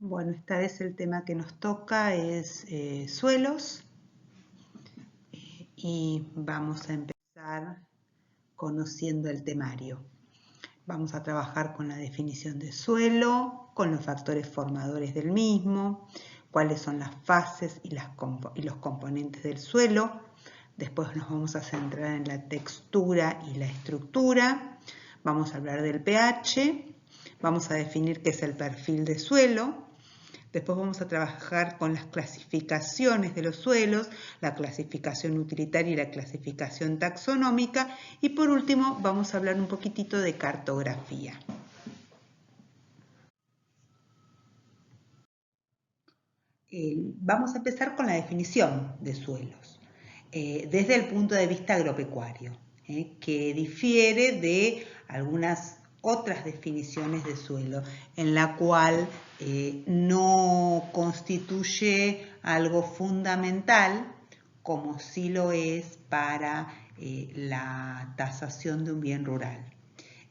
Bueno, esta vez el tema que nos toca es suelos y vamos a empezar conociendo el temario. Vamos a trabajar con la definición de suelo, con los factores formadores del mismo, cuáles son las fases y los componentes del suelo. Después nos vamos a centrar en la textura y la estructura. Vamos a hablar del pH. Vamos a definir qué es el perfil de suelo. Después vamos a trabajar con las clasificaciones de los suelos, la clasificación utilitaria y la clasificación taxonómica. Y por último vamos a hablar un poquitito de cartografía. Vamos a empezar con la definición de suelos, desde el punto de vista agropecuario, que difiere de algunas otras definiciones de suelo, en la cual no constituye algo fundamental, como sí lo es para la tasación de un bien rural.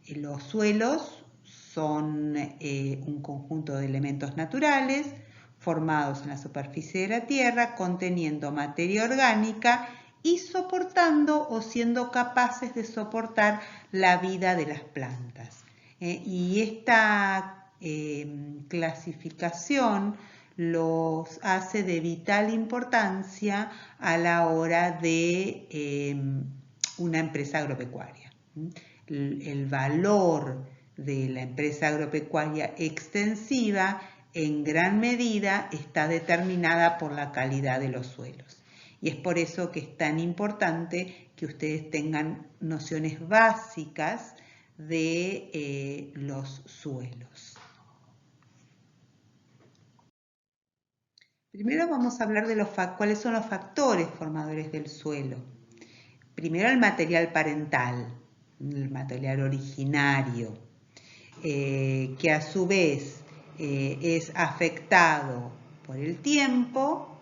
Los suelos son un conjunto de elementos naturales formados en la superficie de la tierra, conteniendo materia orgánica y soportando o siendo capaces de soportar la vida de las plantas. Y esta clasificación los hace de vital importancia a la hora de una empresa agropecuaria. El valor de la empresa agropecuaria extensiva en gran medida está determinada por la calidad de los suelos. Y es por eso que es tan importante que ustedes tengan nociones básicas de los suelos. Primero vamos a hablar de cuáles son los factores formadores del suelo. Primero el material parental, el material originario, que a su vez es afectado por el tiempo,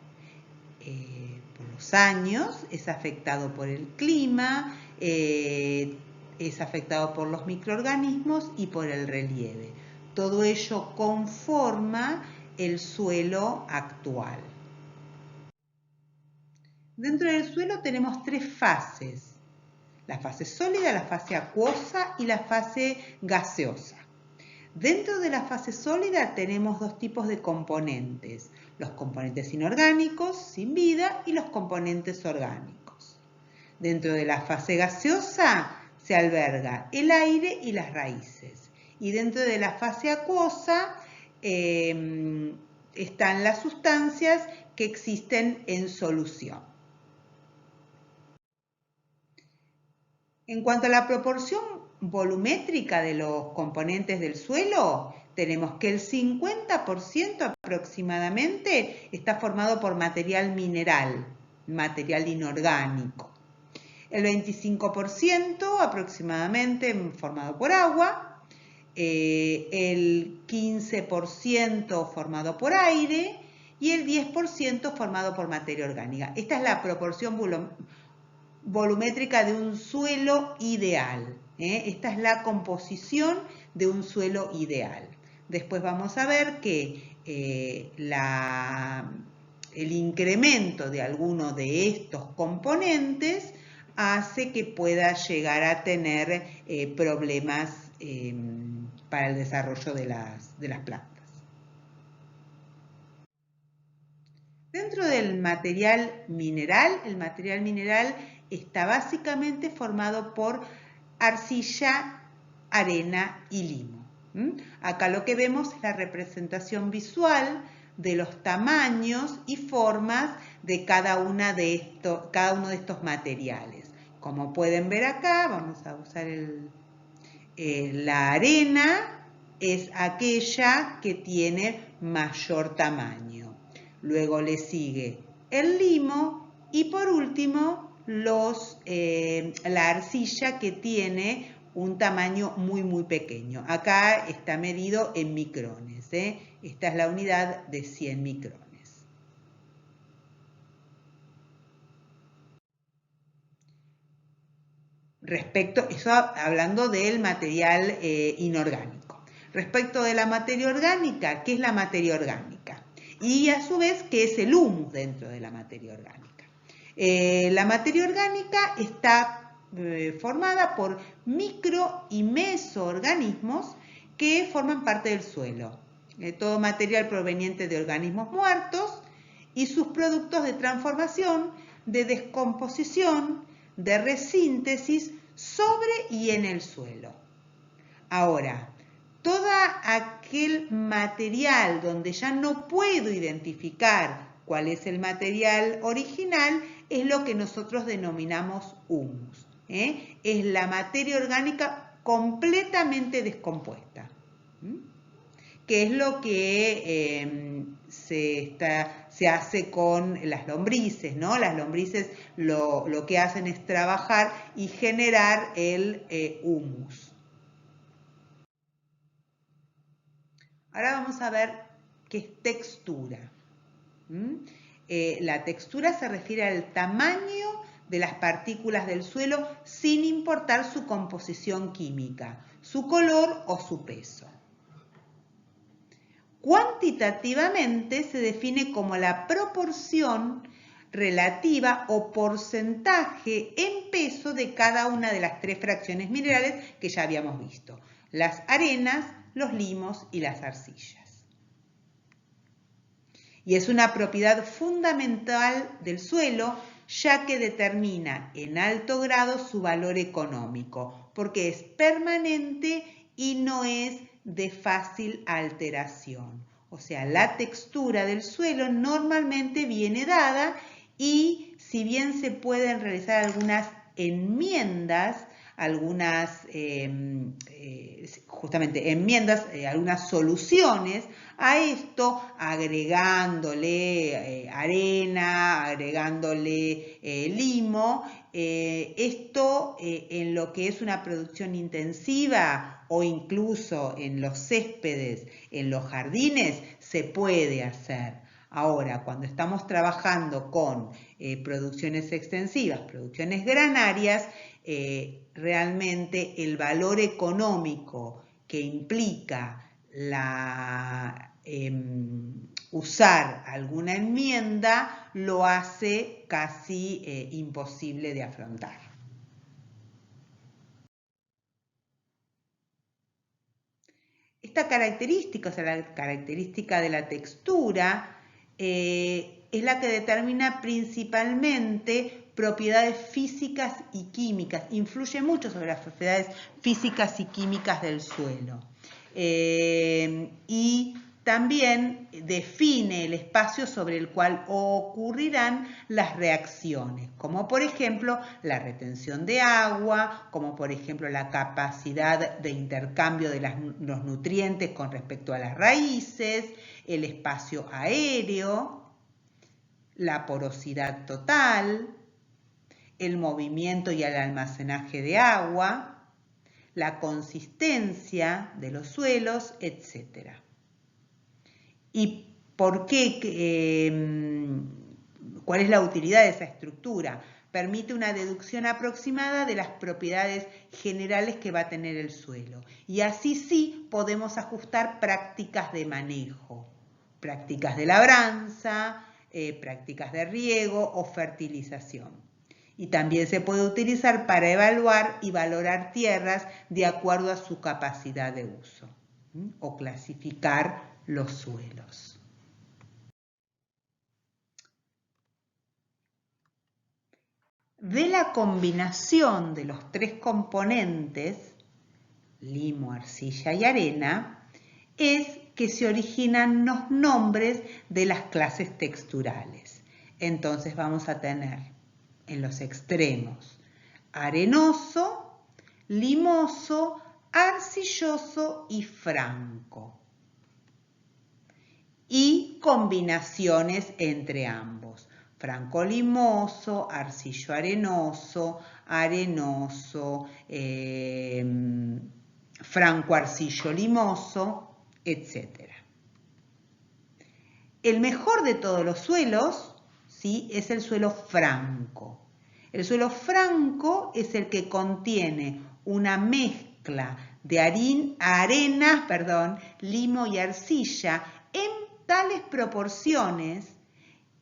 por los años, es afectado por el clima, es afectado por los microorganismos y por el relieve. Todo ello conforma el suelo actual. Dentro del suelo tenemos tres fases: la fase sólida, la fase acuosa y la fase gaseosa. Dentro de la fase sólida tenemos dos tipos de componentes: los componentes inorgánicos, sin vida, y los componentes orgánicos. Dentro de la fase gaseosa se alberga el aire y las raíces. Y dentro de la fase acuosa están las sustancias que existen en solución. En cuanto a la proporción volumétrica de los componentes del suelo, tenemos que el 50% aproximadamente está formado por material mineral, material inorgánico. El 25% aproximadamente formado por agua, el 15% formado por aire y el 10% formado por materia orgánica. Esta es la proporción volumétrica de un suelo ideal. Esta es la composición de un suelo ideal. Después vamos a ver que el incremento de alguno de estos componentes hace que pueda llegar a tener problemas para el desarrollo de las plantas. Dentro del material mineral, el material mineral está básicamente formado por arcilla, arena y limo. Acá lo que vemos es la representación visual de los tamaños y formas de cada uno de estos materiales. Como pueden ver acá, vamos a usar la arena, es aquella que tiene mayor tamaño. Luego le sigue el limo y por último la arcilla, que tiene un tamaño muy pequeño. Acá está medido en micrones. Esta es la unidad de 100 micrones. Eso hablando del material inorgánico. respecto de la materia orgánica, ¿qué es la materia orgánica? Y a su vez, ¿qué es el humus dentro de la materia orgánica? La materia orgánica está formada por micro y mesoorganismos que forman parte del suelo. Todo material proveniente de organismos muertos y sus productos de transformación, de descomposición, de resíntesis sobre y en el suelo. Ahora, todo aquel material donde ya no puedo identificar cuál es el material original es lo que nosotros denominamos humus. Es la materia orgánica completamente descompuesta, que es lo que se hace con las lombrices, ¿no? Las lombrices lo que hacen es trabajar y generar el humus. Ahora vamos a ver qué es textura. La textura se refiere al tamaño de las partículas del suelo sin importar su composición química, su color o su peso. Cuantitativamente se define como la proporción relativa o porcentaje en peso de cada una de las tres fracciones minerales que ya habíamos visto: las arenas, los limos y las arcillas. Y es una propiedad fundamental del suelo, ya que determina en alto grado su valor económico, porque es permanente y no es de fácil alteración. O sea, la textura del suelo normalmente viene dada y si bien se pueden realizar algunas enmiendas, algunas algunas soluciones a esto, agregándole arena, agregándole limo. Esto en lo que es una producción intensiva o incluso en los céspedes, en los jardines, se puede hacer. Ahora, cuando estamos trabajando con producciones extensivas, producciones granarias, realmente el valor económico que implica usar alguna enmienda lo hace casi imposible de afrontar. Esta característica, o sea, la característica de la textura, es la que determina principalmente propiedades físicas y químicas, influye mucho sobre las propiedades físicas y químicas del suelo. Y también define el espacio sobre el cual ocurrirán las reacciones, como por ejemplo la retención de agua, como por ejemplo la capacidad de intercambio de los nutrientes con respecto a las raíces, el espacio aéreo, la porosidad total, el movimiento y el almacenaje de agua, la consistencia de los suelos, etc. ¿Y por qué? ¿Cuál es la utilidad de esa estructura? Permite una deducción aproximada de las propiedades generales que va a tener el suelo. Y así sí podemos ajustar prácticas de manejo, prácticas de labranza, prácticas de riego o fertilización. Y también se puede utilizar para evaluar y valorar tierras de acuerdo a su capacidad de uso, o clasificar los suelos. De la combinación de los tres componentes, limo, arcilla y arena, es que se originan los nombres de las clases texturales. Entonces vamos a tener en los extremos arenoso, limoso, arcilloso y franco. Y combinaciones entre ambos: franco-limoso, arcillo-arenoso, arenoso, franco-arcillo-limoso, etc. El mejor de todos los suelos, ¿sí?, es el suelo franco. El suelo franco es el que contiene una mezcla de arenas, limo y arcilla en tales proporciones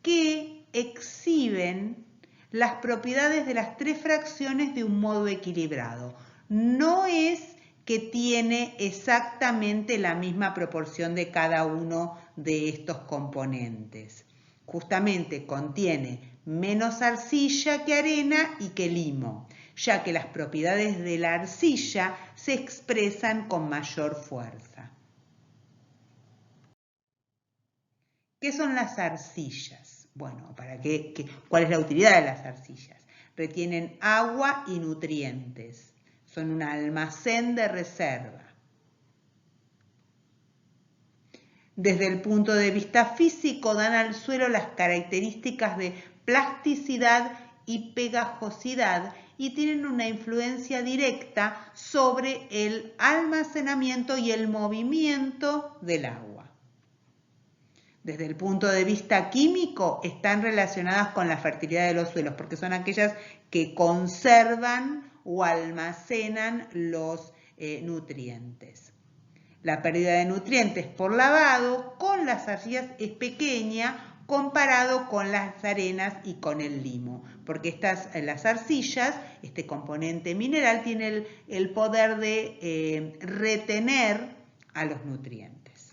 que exhiben las propiedades de las tres fracciones de un modo equilibrado. No es que tiene exactamente la misma proporción de cada uno de estos componentes. Justamente contiene menos arcilla que arena y que limo, ya que las propiedades de la arcilla se expresan con mayor fuerza. ¿Qué son las arcillas? Bueno, ¿cuál es la utilidad de las arcillas? Retienen agua y nutrientes. Son un almacén de reserva. Desde el punto de vista físico, dan al suelo las características de plasticidad y pegajosidad y tienen una influencia directa sobre el almacenamiento y el movimiento del agua. Desde el punto de vista químico, están relacionadas con la fertilidad de los suelos, porque son aquellas que conservan o almacenan los nutrientes. La pérdida de nutrientes por lavado con las arcillas es pequeña comparado con las arenas y con el limo, porque las arcillas, este componente mineral, tiene el poder de retener a los nutrientes.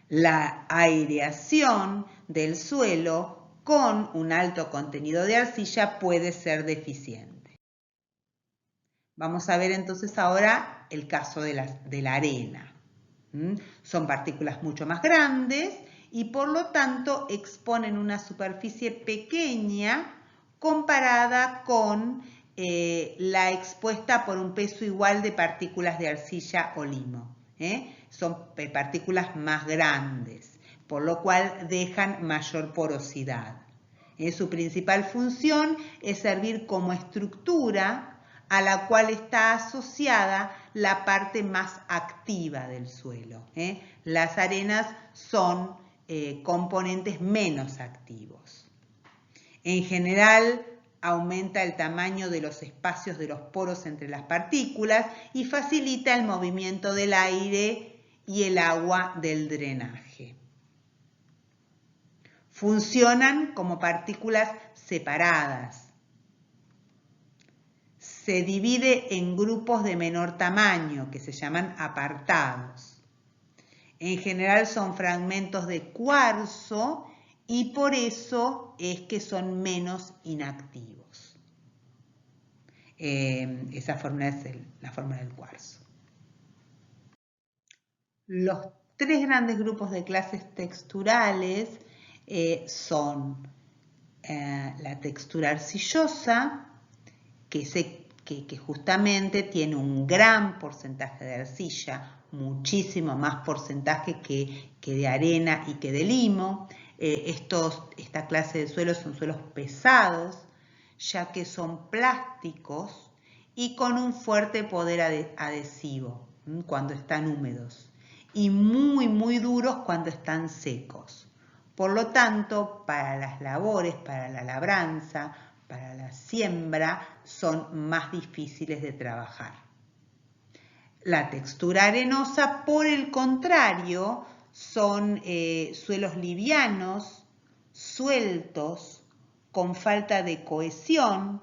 La aireación del suelo con un alto contenido de arcilla puede ser deficiente. Vamos a ver entonces ahora el caso de la arena. Son partículas mucho más grandes y por lo tanto exponen una superficie pequeña comparada con la expuesta por un peso igual de partículas de arcilla o limo. Son partículas más grandes, por lo cual dejan mayor porosidad. Su principal función es servir como estructura a la cual está asociada la parte más activa del suelo. Las arenas son componentes menos activos. En general, aumenta el tamaño de los espacios de los poros entre las partículas y facilita el movimiento del aire y el agua del drenaje. Funcionan como partículas separadas. Se divide en grupos de menor tamaño, que se llaman apartados. En general son fragmentos de cuarzo y por eso es que son menos inactivos. Esa fórmula es la fórmula del cuarzo. Los tres grandes grupos de clases texturales son la textura arcillosa, que justamente tiene un gran porcentaje de arcilla, muchísimo más porcentaje que de arena y que de limo. Esta clase de suelos son suelos pesados, ya que son plásticos y con un fuerte poder adhesivo cuando están húmedos y muy, muy duros cuando están secos. Por lo tanto, para las labores, para la labranza, para la siembra, son más difíciles de trabajar. La textura arenosa, por el contrario, son suelos livianos, sueltos, con falta de cohesión,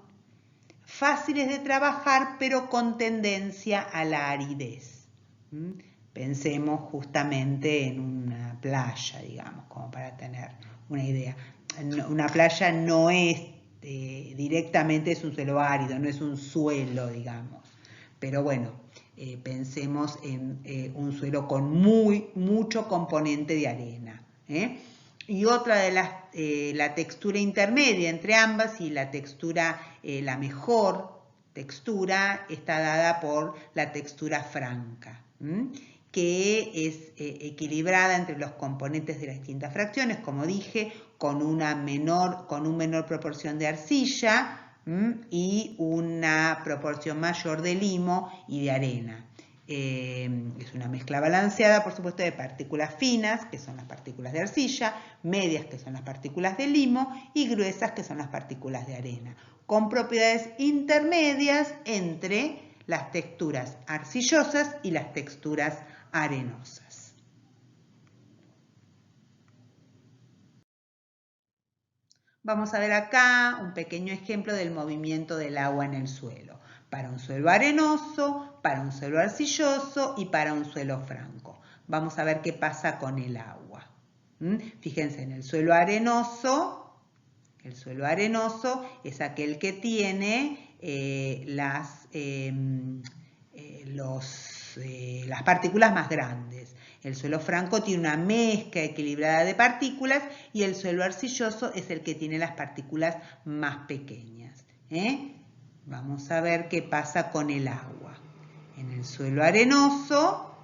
fáciles de trabajar, pero con tendencia a la aridez. Pensemos justamente en una playa, digamos, como para tener una idea. Una playa no es directamente es un suelo árido, no es un suelo, digamos. Pero bueno, pensemos en un suelo con mucho componente de arena. Y otra de la textura intermedia entre ambas y la textura, la mejor textura está dada por la textura franca, que es equilibrada entre los componentes de las distintas fracciones, como dije, con un menor proporción de arcilla y una proporción mayor de limo y de arena. Es una mezcla balanceada, por supuesto, de partículas finas, que son las partículas de arcilla, medias, que son las partículas de limo, y gruesas, que son las partículas de arena, con propiedades intermedias entre las texturas arcillosas y las texturas arenosas. Vamos a ver acá un pequeño ejemplo del movimiento del agua en el suelo. Para un suelo arenoso, para un suelo arcilloso y para un suelo franco. Vamos a ver qué pasa con el agua. Fíjense, en el suelo arenoso es aquel que tiene las partículas más grandes. El suelo franco tiene una mezcla equilibrada de partículas y el suelo arcilloso es el que tiene las partículas más pequeñas. Vamos a ver qué pasa con el agua. En el suelo arenoso,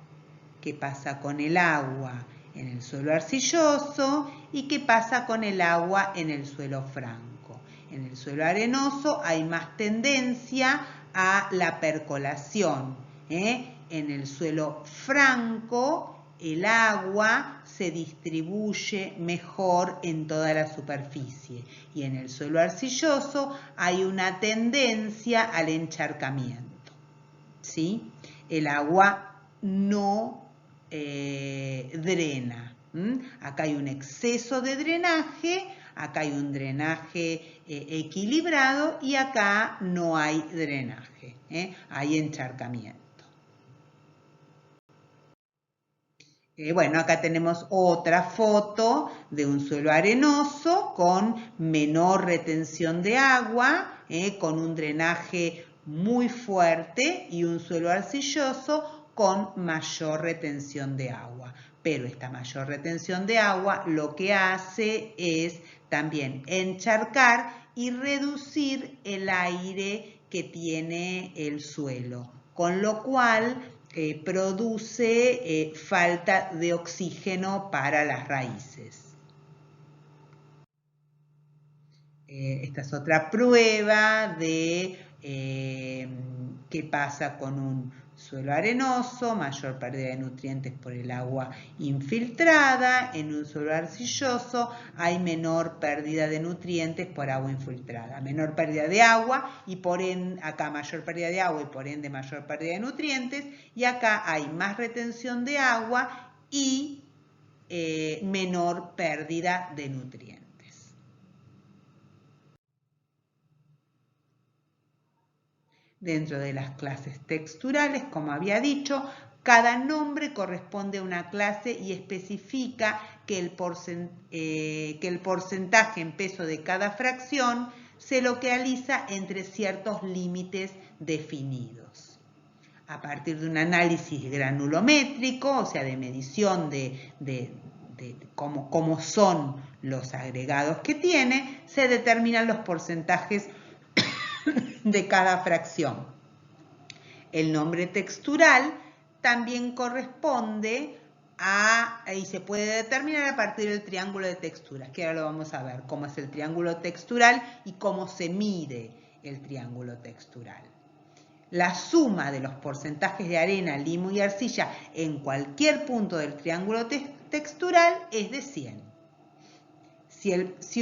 qué pasa con el agua en el suelo arcilloso y qué pasa con el agua en el suelo franco. En el suelo arenoso hay más tendencia a la percolación. En el suelo franco el agua se distribuye mejor en toda la superficie y en el suelo arcilloso hay una tendencia al encharcamiento. ¿Sí? El agua no drena. Acá hay un exceso de drenaje, acá hay un drenaje equilibrado y acá no hay drenaje, hay encharcamiento. Bueno, acá tenemos otra foto de un suelo arenoso con menor retención de agua, con un drenaje muy fuerte y un suelo arcilloso con mayor retención de agua. Pero esta mayor retención de agua lo que hace es también encharcar y reducir el aire que tiene el suelo, con lo cual produce falta de oxígeno para las raíces. Esta es otra prueba de qué pasa con un suelo arenoso, mayor pérdida de nutrientes por el agua infiltrada. En un suelo arcilloso hay menor pérdida de nutrientes por agua infiltrada. Menor pérdida de agua y por ende, acá mayor pérdida de agua y por ende mayor pérdida de nutrientes. Y acá hay más retención de agua y menor pérdida de nutrientes. Dentro de las clases texturales, como había dicho, cada nombre corresponde a una clase y especifica que el porcentaje en peso de cada fracción se localiza entre ciertos límites definidos. A partir de un análisis granulométrico, o sea, de medición de cómo son los agregados que tiene, se determinan los porcentajes de cada fracción. El nombre textural también corresponde y se puede determinar a partir del triángulo de texturas, que ahora lo vamos a ver, cómo es el triángulo textural y cómo se mide el triángulo textural. La suma de los porcentajes de arena, limo y arcilla en cualquier punto del triángulo textural es de 100. Si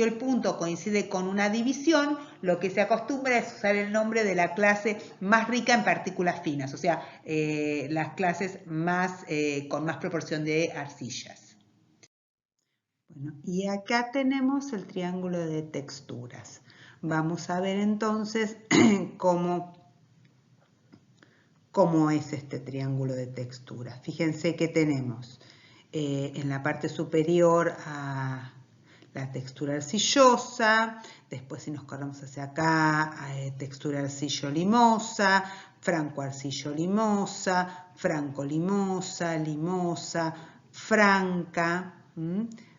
el punto coincide con una división, lo que se acostumbra es usar el nombre de la clase más rica en partículas finas, o sea, las clases con más proporción de arcillas. Bueno, y acá tenemos el triángulo de texturas. Vamos a ver entonces cómo es este triángulo de texturas. Fíjense que tenemos en la parte superior a la textura arcillosa, después si nos corremos hacia acá, textura arcillo-limosa, franco-arcillo-limosa, franco-limosa, limosa, franca,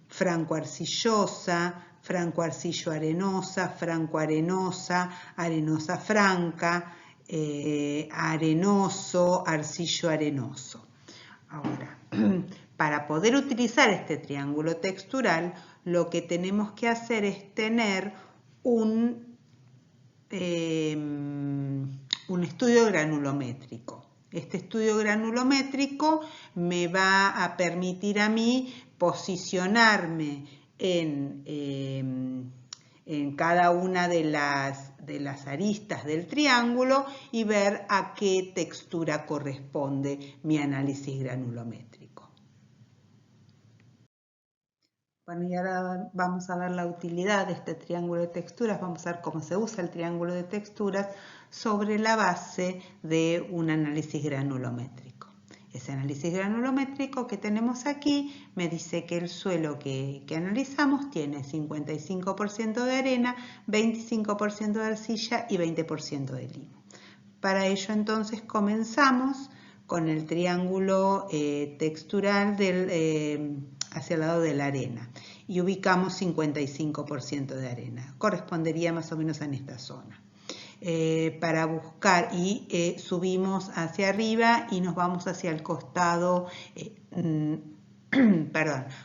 franco-arcillosa, franco-arcillo-arenosa, franco-arenosa, arenosa-franca, arenoso, arcillo-arenoso. Ahora, para poder utilizar este triángulo textural, lo que tenemos que hacer es tener un estudio granulométrico. Este estudio granulométrico me va a permitir a mí posicionarme en en cada una de las aristas del triángulo y ver a qué textura corresponde mi análisis granulométrico. Bueno, y ahora vamos a ver la utilidad de este triángulo de texturas, vamos a ver cómo se usa el triángulo de texturas sobre la base de un análisis granulométrico. Ese análisis granulométrico que tenemos aquí me dice que el suelo que analizamos tiene 55% de arena, 25% de arcilla y 20% de limo. Para ello entonces comenzamos con el triángulo textural hacia el lado de la arena y ubicamos 55% de arena. Correspondería más o menos en esta zona. Para buscar y subimos hacia arriba y nos vamos hacia el costado,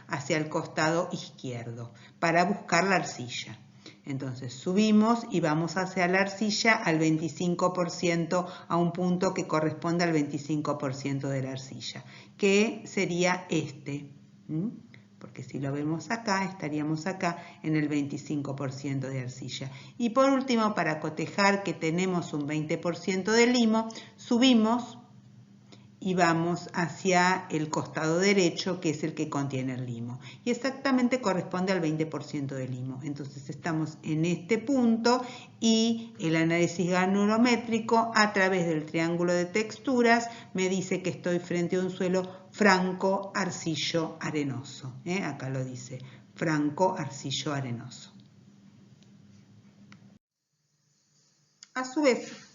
hacia el costado izquierdo para buscar la arcilla. Entonces subimos y vamos hacia la arcilla al 25%, a un punto que corresponde al 25% de la arcilla, que sería este. Porque si lo vemos acá, estaríamos acá en el 25% de arcilla. Y por último, para cotejar que tenemos un 20% de limo, subimos y vamos hacia el costado derecho, que es el que contiene el limo. Y exactamente corresponde al 20% de limo. Entonces estamos en este punto y el análisis granulométrico a través del triángulo de texturas me dice que estoy frente a un suelo franco arcillo arenoso. Acá lo dice, franco arcillo arenoso. A su vez,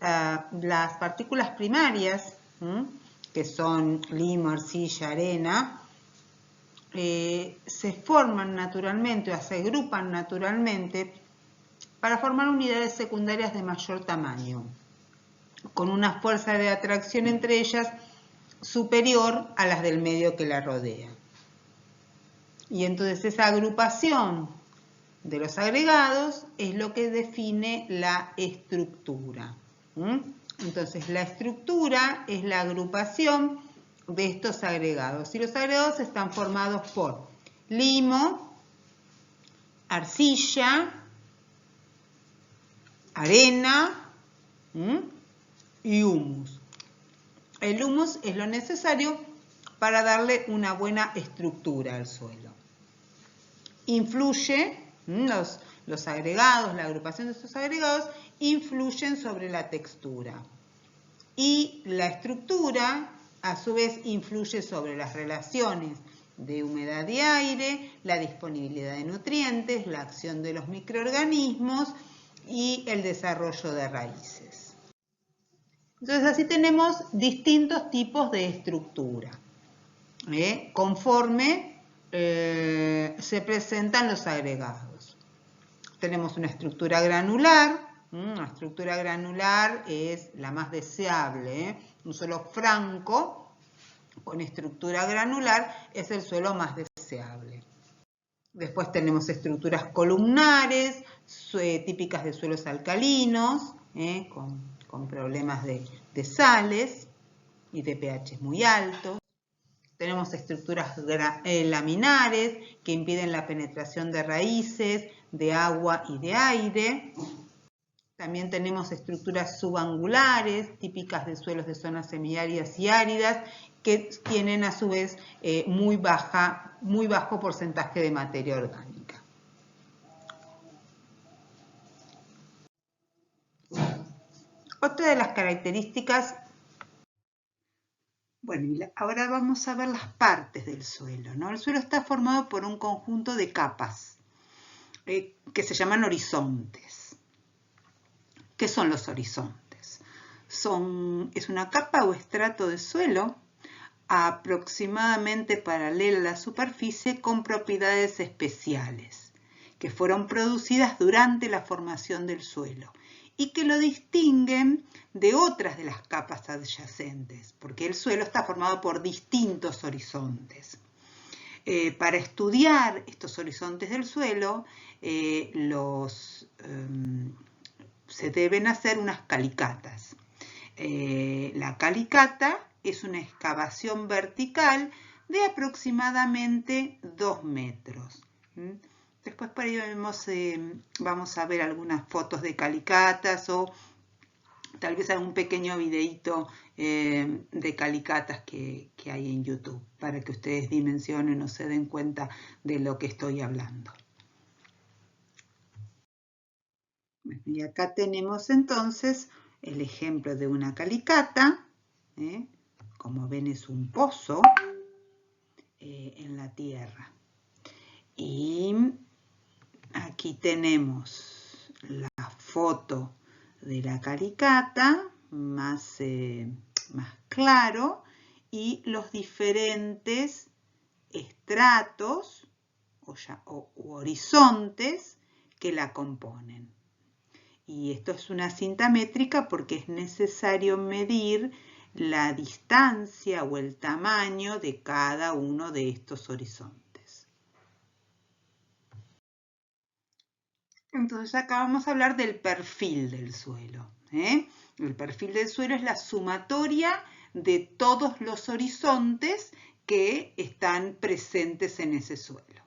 las partículas primarias, que son limo, arcilla, arena, se forman naturalmente o se agrupan naturalmente para formar unidades secundarias de mayor tamaño, con una fuerza de atracción entre ellas superior a las del medio que la rodea. Y entonces esa agrupación de los agregados es lo que define la estructura. Entonces la estructura es la agrupación de estos agregados y los agregados están formados por limo, arcilla, arena y humus. El humus es lo necesario para darle una buena estructura al suelo. Influye, los agregados, la agrupación de estos agregados influyen sobre la textura. Y la estructura, a su vez, influye sobre las relaciones de humedad y aire, la disponibilidad de nutrientes, la acción de los microorganismos y el desarrollo de raíces. Entonces, así tenemos distintos tipos de estructura, conforme se presentan los agregados. Tenemos una estructura granular. La estructura granular es la más deseable. Un suelo franco con estructura granular es el suelo más deseable. Después tenemos estructuras columnares, típicas de suelos alcalinos, con problemas de sales y de pH muy altos. Tenemos estructuras laminares que impiden la penetración de raíces, de agua y de aire. También tenemos estructuras subangulares, típicas de suelos de zonas semiáridas y áridas, que tienen a su vez muy bajo porcentaje de materia orgánica. Otra de las características, bueno, ahora vamos a ver las partes del suelo, ¿no? El suelo está formado por un conjunto de capas que se llaman horizontes. ¿Qué son los horizontes? Es una capa o estrato de suelo aproximadamente paralela a la superficie con propiedades especiales que fueron producidas durante la formación del suelo y que lo distinguen de otras de las capas adyacentes, porque el suelo está formado por distintos horizontes. Para estudiar estos horizontes del suelo, se deben hacer unas calicatas. La calicata es una excavación vertical de aproximadamente 2 metros. Después por ahí vamos a ver algunas fotos de calicatas o tal vez algún pequeño videíto de calicatas que hay en YouTube para que ustedes dimensionen o se den cuenta de lo que estoy hablando. Bueno, y acá tenemos entonces el ejemplo de una calicata. Como ven, es un pozo en la tierra. Y aquí tenemos la foto de la calicata más claro y los diferentes estratos o horizontes que la componen. Y esto es una cinta métrica porque es necesario medir la distancia o el tamaño de cada uno de estos horizontes. Entonces acá vamos a hablar del perfil del suelo. El perfil del suelo es la sumatoria de todos los horizontes que están presentes en ese suelo.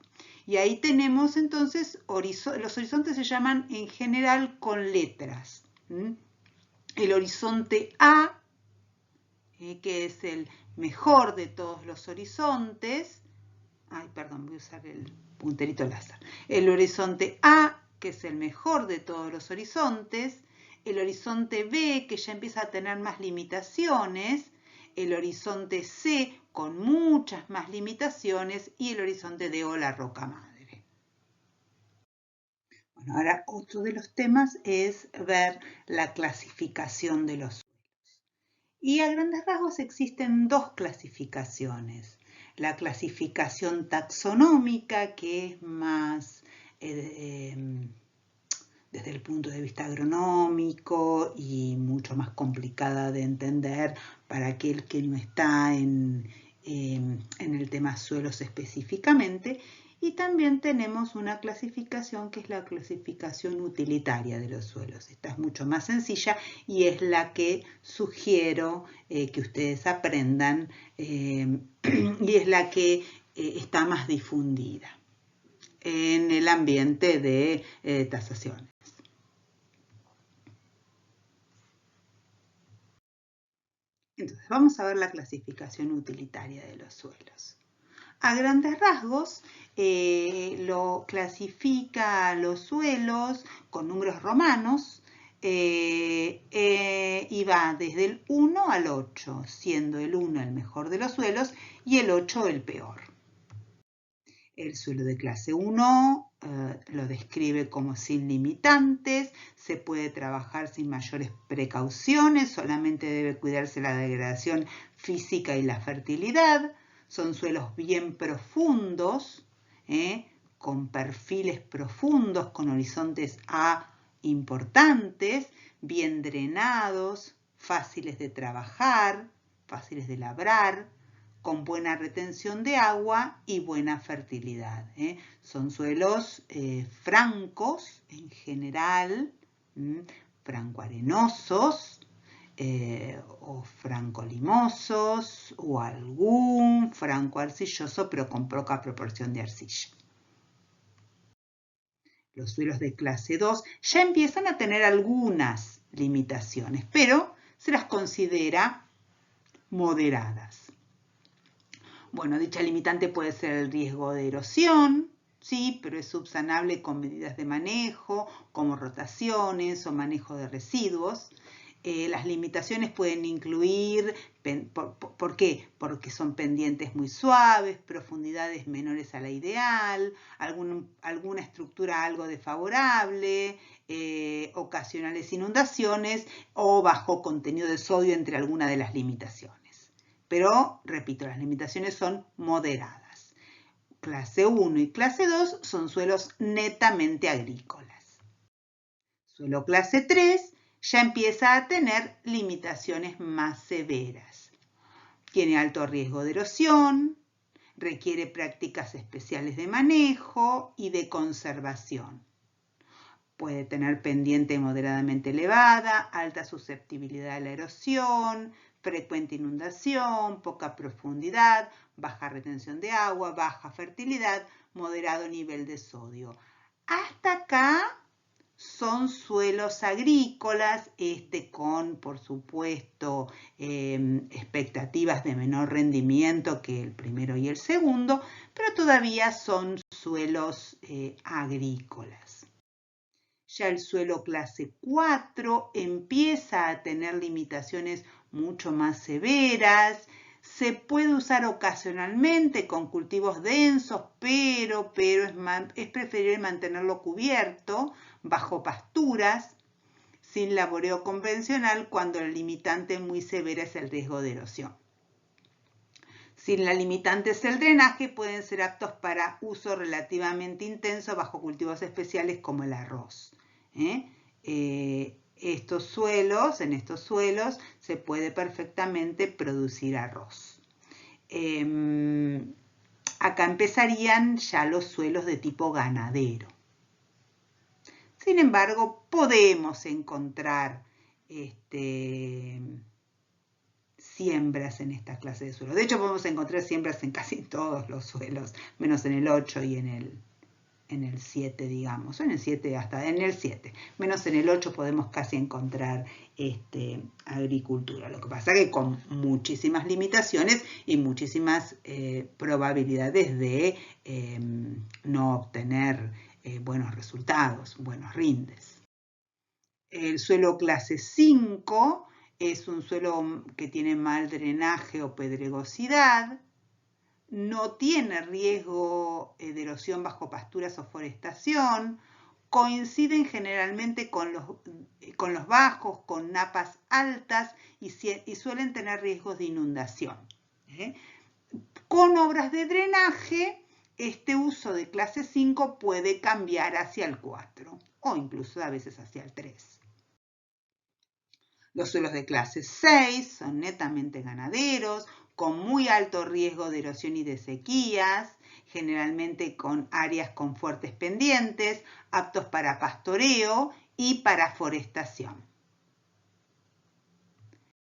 Y ahí tenemos entonces, los horizontes se llaman en general con letras. El horizonte A, que es el mejor de todos los horizontes. Ay, perdón, voy a usar el punterito láser. El horizonte A, que es el mejor de todos los horizontes. El horizonte B, que ya empieza a tener más limitaciones. El horizonte C, con muchas más limitaciones. Y el horizonte D, o la roca madre. Bueno, ahora otro de los temas es ver la clasificación de los suelos. Y a grandes rasgos existen dos clasificaciones. La clasificación taxonómica, que es más desde el punto de vista agronómico y mucho más complicada de entender para aquel que no está en el tema suelos específicamente. Y también tenemos una clasificación que es la clasificación utilitaria de los suelos. Esta es mucho más sencilla y es la que sugiero que ustedes aprendan y es la que está más difundida en el ambiente de tasaciones. Entonces, vamos a ver la clasificación utilitaria de los suelos. A grandes rasgos, lo clasifica los suelos con números romanos y va desde el 1 al 8, siendo el 1 el mejor de los suelos y el 8 el peor. El suelo de clase 1 lo describe como sin limitantes, se puede trabajar sin mayores precauciones, solamente debe cuidarse la degradación física y la fertilidad. Son suelos bien profundos, con perfiles profundos, con horizontes A importantes, bien drenados, fáciles de trabajar, fáciles de labrar, con buena retención de agua y buena fertilidad. Son suelos francos en general, francoarenosos o francolimosos o algún francoarcilloso pero con poca proporción de arcilla. Los suelos de clase 2 ya empiezan a tener algunas limitaciones, pero se las considera moderadas. Bueno, dicha limitante puede ser el riesgo de erosión, sí, pero es subsanable con medidas de manejo, como rotaciones o manejo de residuos. Las limitaciones pueden incluir, ¿por qué? Porque son pendientes muy suaves, profundidades menores a la ideal, alguna estructura algo desfavorable, ocasionales inundaciones o bajo contenido de sodio entre algunas de las limitaciones. Pero, repito, las limitaciones son moderadas. Clase 1 y clase 2 son suelos netamente agrícolas. Suelo clase 3 ya empieza a tener limitaciones más severas. Tiene alto riesgo de erosión, requiere prácticas especiales de manejo y de conservación. Puede tener pendiente moderadamente elevada, alta susceptibilidad a la erosión, frecuente inundación, poca profundidad, baja retención de agua, baja fertilidad, moderado nivel de sodio. Hasta acá son suelos agrícolas, con, por supuesto, expectativas de menor rendimiento que el primero y el segundo, pero todavía son suelos agrícolas. Ya el suelo clase 4 empieza a tener limitaciones mucho más severas. Se puede usar ocasionalmente con cultivos densos, pero es preferible mantenerlo cubierto bajo pasturas, sin laboreo convencional, cuando la limitante muy severa es el riesgo de erosión. Si la limitante es el drenaje, pueden ser aptos para uso relativamente intenso bajo cultivos especiales como el arroz. En estos suelos se puede perfectamente producir arroz. Acá empezarían ya los suelos de tipo ganadero. Sin embargo, podemos encontrar siembras en esta clase de suelo. De hecho, podemos encontrar siembras en casi todos los suelos, menos en el 8 y en el 7, digamos, o en el 7 hasta en el 7. Menos en el 8 podemos casi encontrar agricultura. Lo que pasa es que con muchísimas limitaciones y muchísimas probabilidades de no obtener buenos resultados, buenos rindes. El suelo clase 5 es un suelo que tiene mal drenaje o pedregosidad, no tiene riesgo de erosión bajo pasturas o forestación, coinciden generalmente con los bajos, con napas altas y suelen tener riesgos de inundación. Con obras de drenaje, este uso de clase 5 puede cambiar hacia el 4 o incluso a veces hacia el 3. Los suelos de clase 6 son netamente ganaderos, con muy alto riesgo de erosión y de sequías, generalmente con áreas con fuertes pendientes, aptos para pastoreo y para forestación.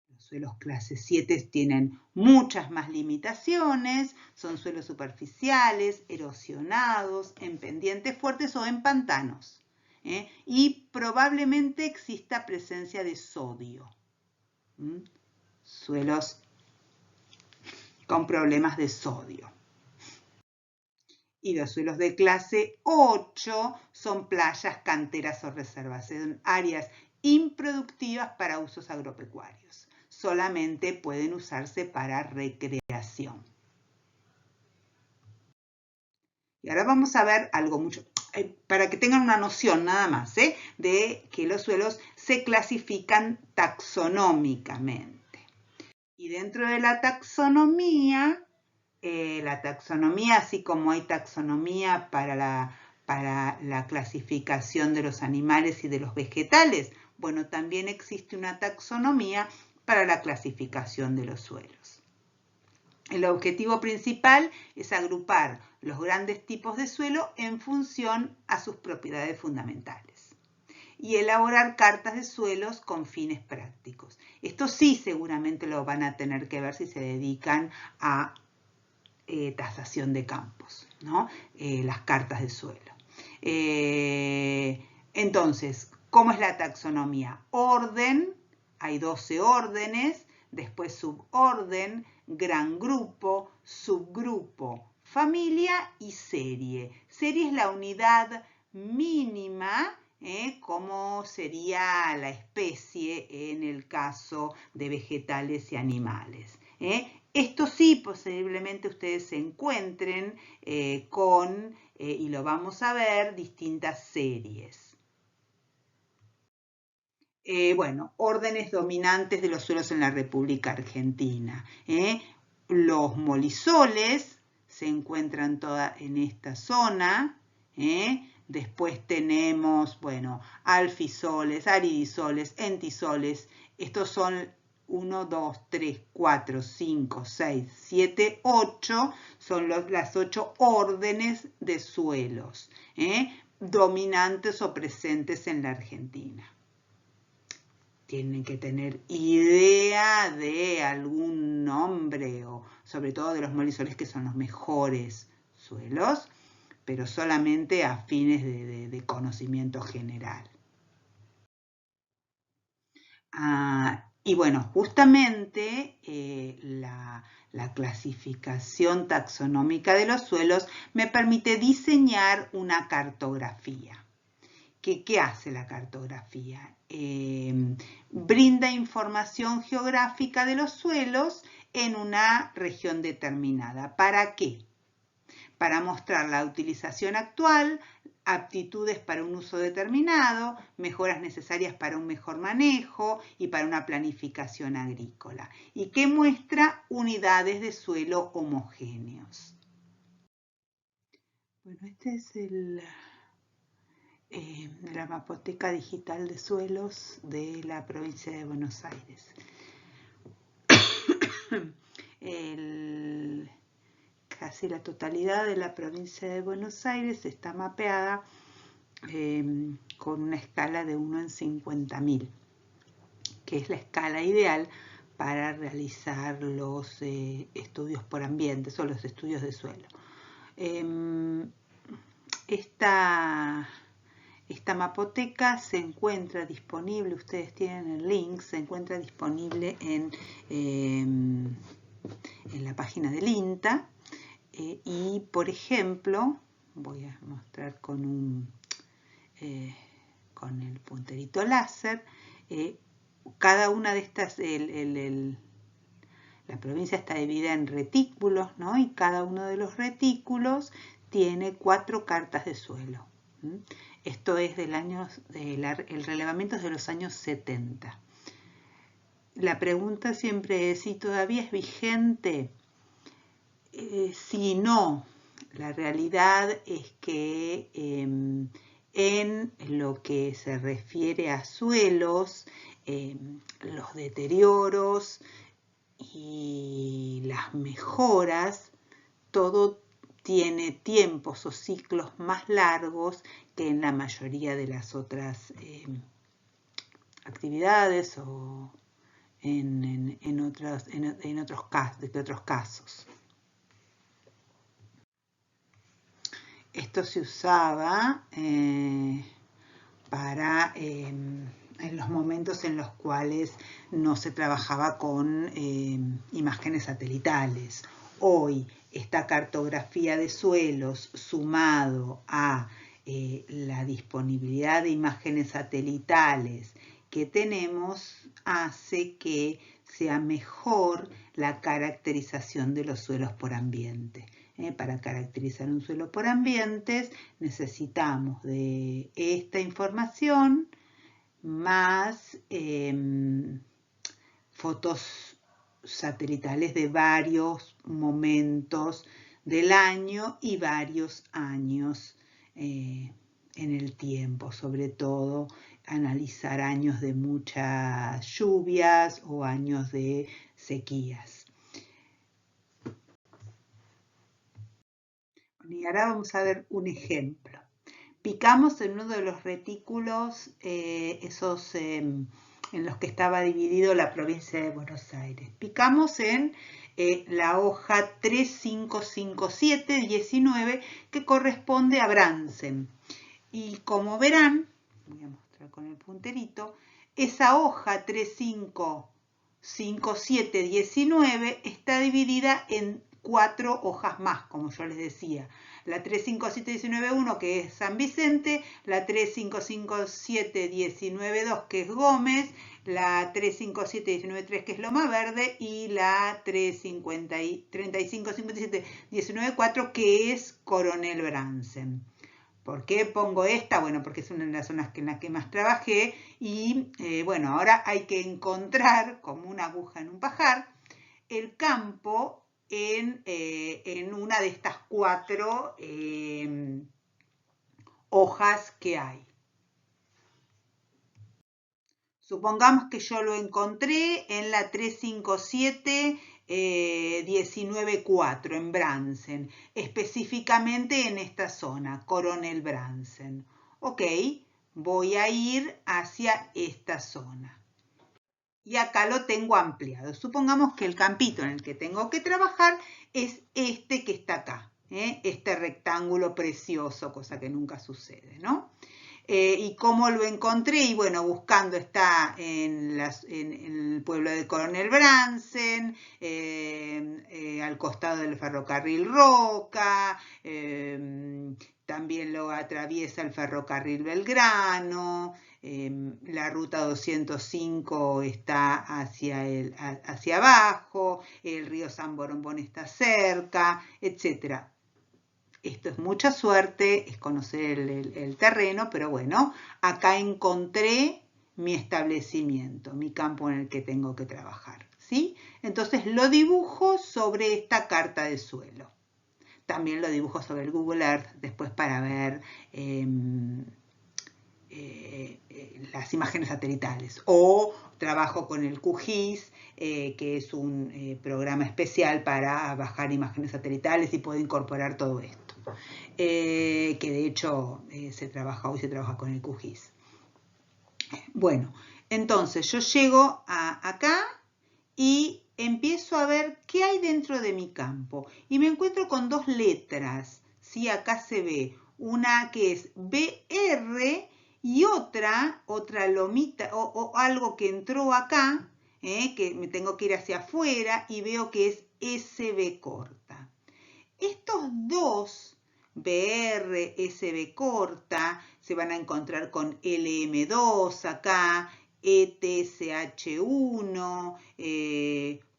Los suelos clase 7 tienen muchas más limitaciones, son suelos superficiales, erosionados, en pendientes fuertes o en pantanos. Y probablemente exista presencia de sodio. Suelos con problemas de sodio. Y los suelos de clase 8 son playas, canteras o reservas. Son áreas improductivas para usos agropecuarios. Solamente pueden usarse para recreación. Y ahora vamos a ver algo mucho, para que tengan una noción nada más, de que los suelos se clasifican taxonómicamente. Y dentro de la taxonomía, así como hay taxonomía para la clasificación de los animales y de los vegetales, bueno, también existe una taxonomía para la clasificación de los suelos. El objetivo principal es agrupar los grandes tipos de suelo en función a sus propiedades fundamentales y elaborar cartas de suelos con fines prácticos. Esto sí seguramente lo van a tener que ver si se dedican a tasación de campos, ¿no? Las cartas de suelo. Entonces, ¿cómo es la taxonomía? Orden, hay 12 órdenes, después suborden, gran grupo, subgrupo, familia y serie. Serie es la unidad mínima, como sería la especie en el caso de vegetales y animales. Esto sí, posiblemente ustedes se encuentren con, y lo vamos a ver, distintas series. Bueno, órdenes dominantes de los suelos en la República Argentina. Los molisoles se encuentran toda en esta zona. Después tenemos, bueno, alfisoles, aridisoles, entisoles. Estos son 1, 2, 3, 4, 5, 6, 7, 8. Son las 8 órdenes de suelos dominantes o presentes en la Argentina. tienen que tener idea de algún nombre o sobre todo de los molisoles que son los mejores suelos, pero solamente a fines de conocimiento general. Y bueno, justamente la clasificación taxonómica de los suelos me permite diseñar una cartografía. ¿Qué hace la cartografía? Brinda información geográfica de los suelos en una región determinada. ¿Para qué? Para mostrar la utilización actual, aptitudes para un uso determinado, mejoras necesarias para un mejor manejo y para una planificación agrícola. Y que muestra unidades de suelo homogéneos. Bueno, este es la mapoteca digital de suelos de la provincia de Buenos Aires. Casi la totalidad de la provincia de Buenos Aires está mapeada con una escala de 1 en 50.000, que es la escala ideal para realizar los estudios por ambientes o los estudios de suelo. Esta mapoteca se encuentra disponible, ustedes tienen el link, se encuentra disponible en la página del INTA. Y por ejemplo, voy a mostrar con el punterito láser, cada una de estas, la provincia está dividida en retículos, ¿no? Y cada uno de los retículos tiene 4 cartas de suelo. Esto es el relevamiento es de los años 70. La pregunta siempre es si todavía es vigente. Si no, la realidad es que en lo que se refiere a suelos, los deterioros y las mejoras, todo tiene tiempos o ciclos más largos que en la mayoría de las otras actividades o en otros casos. Esto se usaba para en los momentos en los cuales no se trabajaba con imágenes satelitales. Hoy, esta cartografía de suelos sumado a la disponibilidad de imágenes satelitales que tenemos hace que sea mejor la caracterización de los suelos por ambiente. Para caracterizar un suelo por ambientes necesitamos de esta información más fotos satelitales de varios momentos del año y varios años en el tiempo, sobre todo analizar años de muchas lluvias o años de sequías. Y ahora vamos a ver un ejemplo. Picamos en uno de los retículos, esos en los que estaba dividido la provincia de Buenos Aires. Picamos en la hoja 355719 que corresponde a Brandsen. Y como verán, voy a mostrar con el punterito, esa hoja 355719 está dividida en 4 hojas más, como yo les decía. La 355719-1, que es San Vicente, la 355719-2, que es Gómez, la 355719-3, que es Loma Verde, y la 355719-4, que es Coronel Brandsen. ¿Por qué pongo esta? Bueno, porque es una de las zonas en las que más trabajé y bueno, ahora hay que encontrar, como una aguja en un pajar, el campo en una de estas 4 hojas que hay. Supongamos que yo lo encontré en la 357-19-4 en Brandsen, específicamente en esta zona, Coronel Brandsen. Ok, voy a ir hacia esta zona. y acá lo tengo ampliado. Supongamos que el campito en el que tengo que trabajar es este que está acá, este rectángulo precioso, cosa que nunca sucede, ¿no? ¿Y cómo lo encontré? Y bueno, buscando, está en el pueblo de Coronel Bransen, al costado del ferrocarril Roca, también lo atraviesa el ferrocarril Belgrano, la ruta 205 está hacia abajo, el río San Borombón está cerca, etc. Esto es mucha suerte, es conocer el terreno, pero bueno, acá encontré mi establecimiento, mi campo en el que tengo que trabajar, ¿sí? Entonces lo dibujo sobre esta carta de suelo. También lo dibujo sobre el Google Earth después para ver las imágenes satelitales. O trabajo con el QGIS, que es un programa especial para bajar imágenes satelitales y puedo incorporar todo esto. Que de hecho hoy se trabaja con el QGIS. Bueno, entonces yo llego acá y empiezo a ver qué hay dentro de mi campo. Y me encuentro con dos letras, ¿sí? Acá se ve una que es BR y otra lomita o algo que entró acá, que me tengo que ir hacia afuera y veo que es SB corta. Estos dos, BR, SB corta, se van a encontrar con LM2 acá, ETSH1,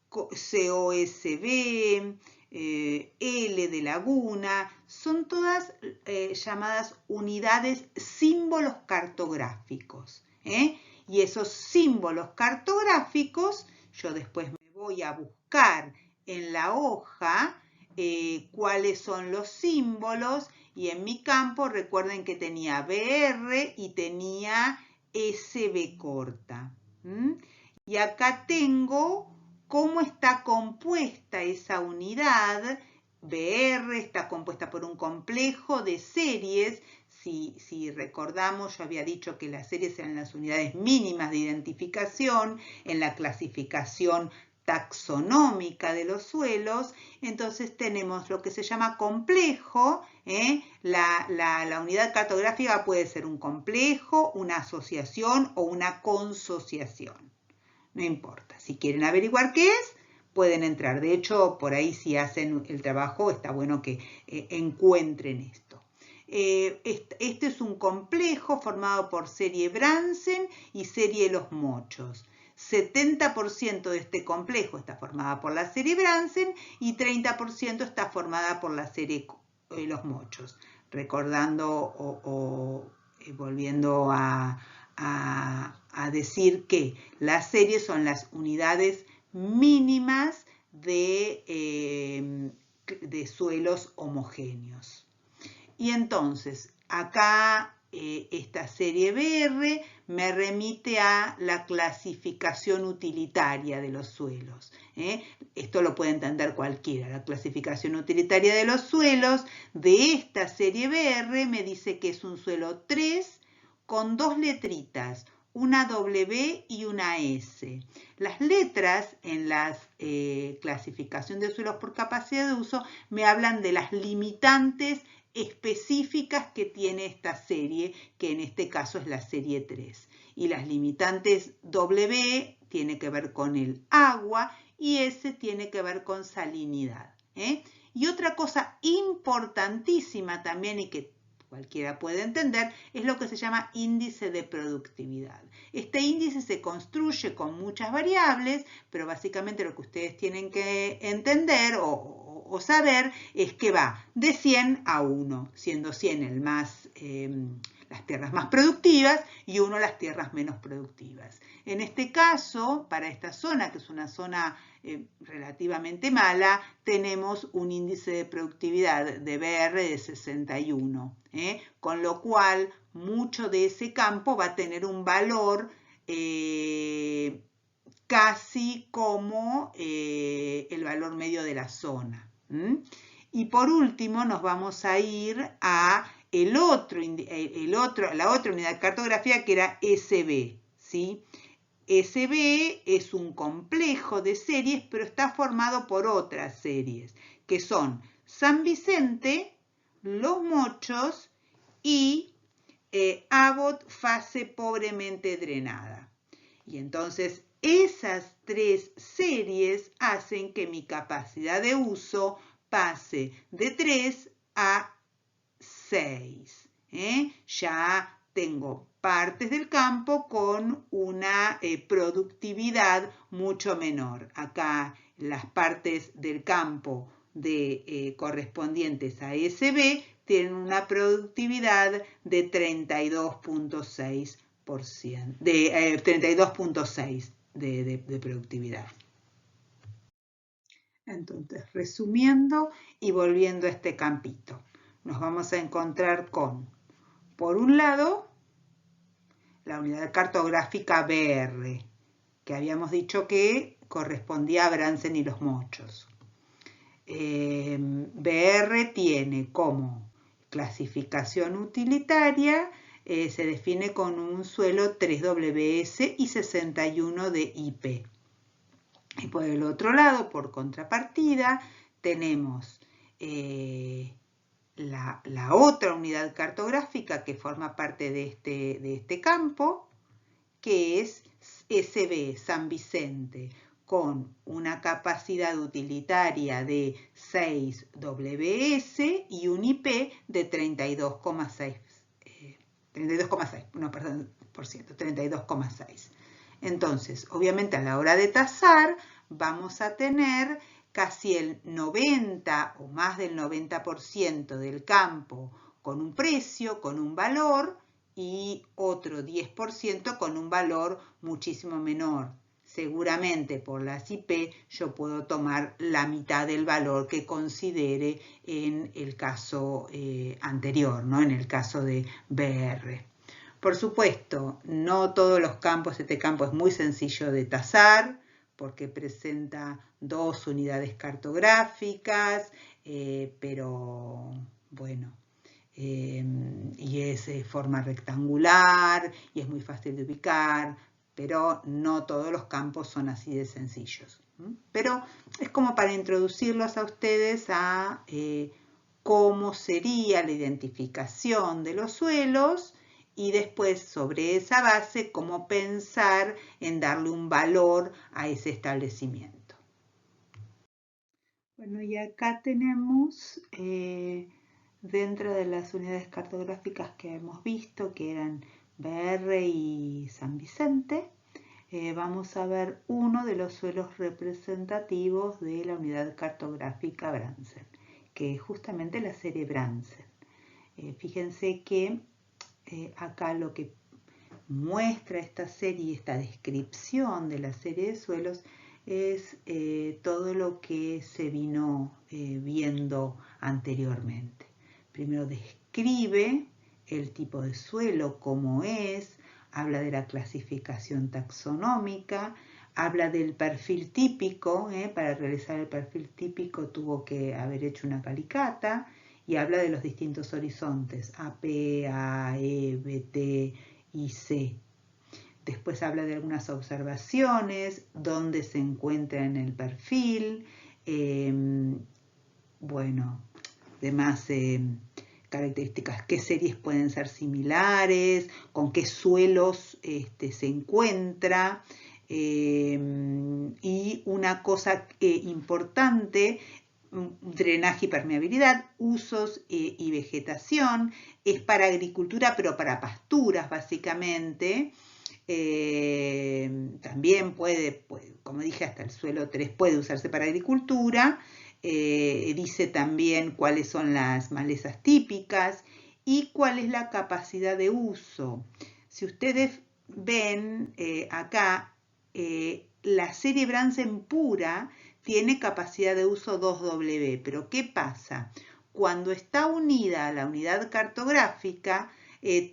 COSB, L de laguna, son todas llamadas unidades símbolos cartográficos. Y esos símbolos cartográficos, yo después me voy a buscar en la hoja cuáles son los símbolos, y en mi campo recuerden que tenía BR y tenía SB corta. Y acá tengo cómo está compuesta esa unidad. BR está compuesta por un complejo de series. Si recordamos, yo había dicho que las series eran las unidades mínimas de identificación en la clasificación taxonómica de los suelos. Entonces tenemos lo que se llama complejo. La unidad cartográfica puede ser un complejo, una asociación o una consociación. No importa. Si quieren averiguar qué es, pueden entrar. De hecho, por ahí si hacen el trabajo, está bueno que encuentren esto. Este es un complejo formado por serie Bransen y serie Los Mochos. 70% de este complejo está formada por la serie Bransen y 30% está formada por la serie Los Mochos. Recordando o volviendo a decir que las series son las unidades mínimas de suelos homogéneos. Y entonces, acá esta serie BR me remite a la clasificación utilitaria de los suelos. Esto lo puede entender cualquiera. La clasificación utilitaria de los suelos de esta serie BR me dice que es un suelo 3 con dos letritas, una W y una S. Las letras en la clasificación de suelos por capacidad de uso me hablan de las limitantes específicas que tiene esta serie, que en este caso es la serie 3. Y las limitantes W tiene que ver con el agua y S tiene que ver con salinidad. Y otra cosa importantísima también y que cualquiera puede entender, es lo que se llama índice de productividad. Este índice se construye con muchas variables, pero básicamente lo que ustedes tienen que entender o saber es que va de 100 a 1, siendo 100 las tierras más productivas y 1 las tierras menos productivas. En este caso, para esta zona, que es una zona relativamente mala, tenemos un índice de productividad de BR de 61, con lo cual mucho de ese campo va a tener un valor casi como el valor medio de la zona. Y por último nos vamos a ir a la otra unidad cartográfica que era SB, ¿sí? SB es un complejo de series, pero está formado por otras series, que son San Vicente, Los Mochos y Abbott fase pobremente drenada. Y entonces esas tres series hacen que mi capacidad de uso pase de 3 a 6. Ya tengo partes del campo con una productividad mucho menor. Acá las partes del campo correspondientes a SB tienen una productividad de 32.6%, de 32.6 de productividad. Entonces, resumiendo y volviendo a este campito, nos vamos a encontrar con, por un lado, la unidad cartográfica BR, que habíamos dicho que correspondía a Brandsen y Los Mochos. BR tiene como clasificación utilitaria, se define con un suelo 3WS y 61 de IP. Y por el otro lado, por contrapartida, tenemos la otra unidad cartográfica que forma parte de este campo, que es SB, San Vicente, con una capacidad utilitaria de 6 WS y un IP de 32,6%. 32,6. Entonces, obviamente a la hora de tasar vamos a tener casi el 90 o más del 90% del campo con un precio, con un valor, y otro 10% con un valor muchísimo menor. Seguramente por las IP yo puedo tomar la mitad del valor que considere en el caso anterior, ¿no? En el caso de BR. Por supuesto, no todos los campos, este campo es muy sencillo de tasar porque presenta 2 unidades cartográficas, pero bueno, y es de forma rectangular y es muy fácil de ubicar, pero no todos los campos son así de sencillos. Pero es como para introducirlos a ustedes a cómo sería la identificación de los suelos y después sobre esa base cómo pensar en darle un valor a ese establecimiento. Bueno, y acá tenemos dentro de las unidades cartográficas que hemos visto, que eran BR y San Vicente, vamos a ver uno de los suelos representativos de la unidad cartográfica Brandsen, que es justamente la serie Brandsen. Fíjense que acá lo que muestra esta serie, esta descripción de la serie de suelos, es todo lo que se vino viendo anteriormente. Primero describe el tipo de suelo, cómo es, habla de la clasificación taxonómica, habla del perfil típico, para realizar el perfil típico tuvo que haber hecho una calicata, y habla de los distintos horizontes, AP, A, E, BT y C. Después habla de algunas observaciones, dónde se encuentra en el perfil, bueno, demás características, qué series pueden ser similares, con qué suelos se encuentra. Y una cosa importante, drenaje y permeabilidad, usos y vegetación, es para agricultura pero para pasturas básicamente. También puede, como dije, hasta el suelo 3 puede usarse para agricultura. Dice también cuáles son las malezas típicas y cuál es la capacidad de uso. Si ustedes ven acá, la serie Brandsen pura tiene capacidad de uso 2W, pero ¿qué pasa? Cuando está unida a la unidad cartográfica,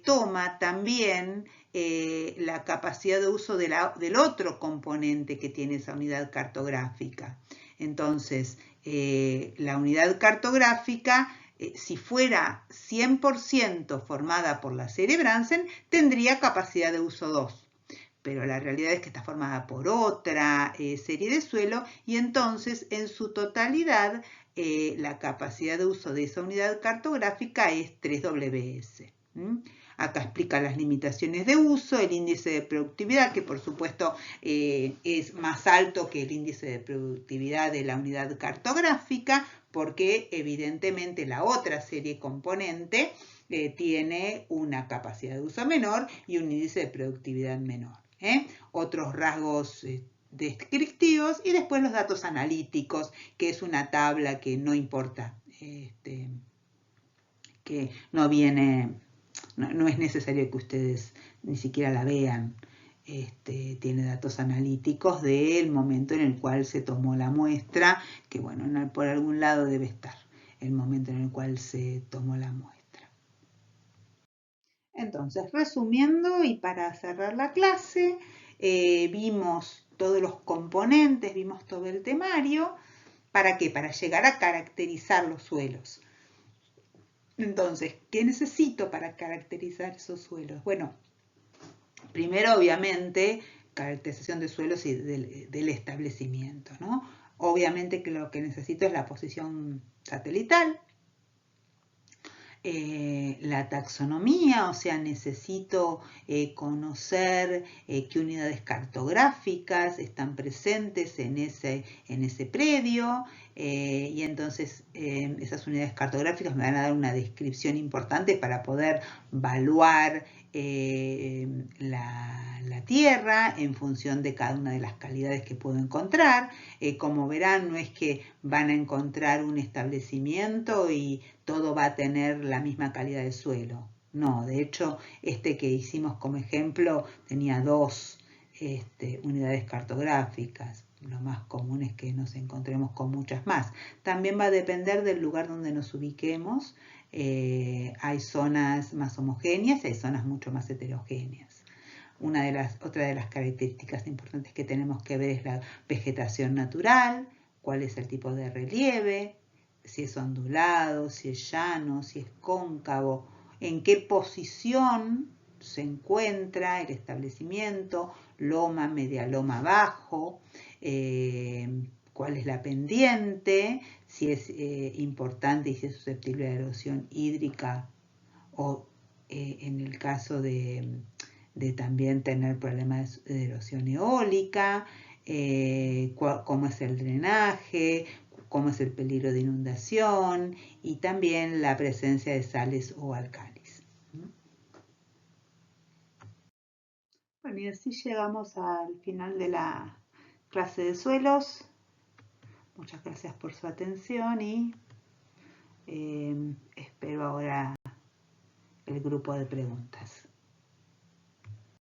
toma también la capacidad de uso del otro componente que tiene esa unidad cartográfica. Entonces, la unidad cartográfica, si fuera 100% formada por la serie Brandsen, tendría capacidad de uso 2. pero la realidad es que está formada por otra serie de suelo y entonces en su totalidad la capacidad de uso de esa unidad cartográfica es 3WS. Acá explica las limitaciones de uso, el índice de productividad, que por supuesto es más alto que el índice de productividad de la unidad cartográfica, porque evidentemente la otra serie componente tiene una capacidad de uso menor y un índice de productividad menor. Otros rasgos descriptivos y después los datos analíticos, que es una tabla que no importa, que no viene, no es necesario que ustedes ni siquiera la vean. Tiene datos analíticos del momento en el cual se tomó la muestra, que bueno, por algún lado debe estar el momento en el cual se tomó la muestra. Entonces, resumiendo y para cerrar la clase, vimos todos los componentes, vimos todo el temario. ¿Para qué? Para llegar a caracterizar los suelos. Entonces, ¿qué necesito para caracterizar esos suelos? Bueno, primero, obviamente, caracterización de suelos y del establecimiento, ¿no? Obviamente que lo que necesito es la posición satelital, la taxonomía, o sea, necesito conocer qué unidades cartográficas están presentes en ese predio, y entonces esas unidades cartográficas me van a dar una descripción importante para poder evaluar la tierra en función de cada una de las calidades que puedo encontrar. Como verán, no es que van a encontrar un establecimiento y todo va a tener la misma calidad de suelo. No, de hecho, este que hicimos como ejemplo tenía 2 unidades cartográficas. Lo más común es que nos encontremos con muchas más. También va a depender del lugar donde nos ubiquemos. Hay zonas más homogéneas y hay zonas mucho más heterogéneas. Otra de las características importantes que tenemos que ver es la vegetación natural, cuál es el tipo de relieve, si es ondulado, si es llano, si es cóncavo, en qué posición se encuentra el establecimiento, loma, media loma, bajo, cuál es la pendiente, si es importante y si es susceptible a erosión hídrica o en el caso de también tener problemas de erosión eólica, cómo es el drenaje, cómo es el peligro de inundación y también la presencia de sales o álcalis. Bueno, y así llegamos al final de la clase de suelos. Muchas gracias por su atención y espero ahora el grupo de preguntas.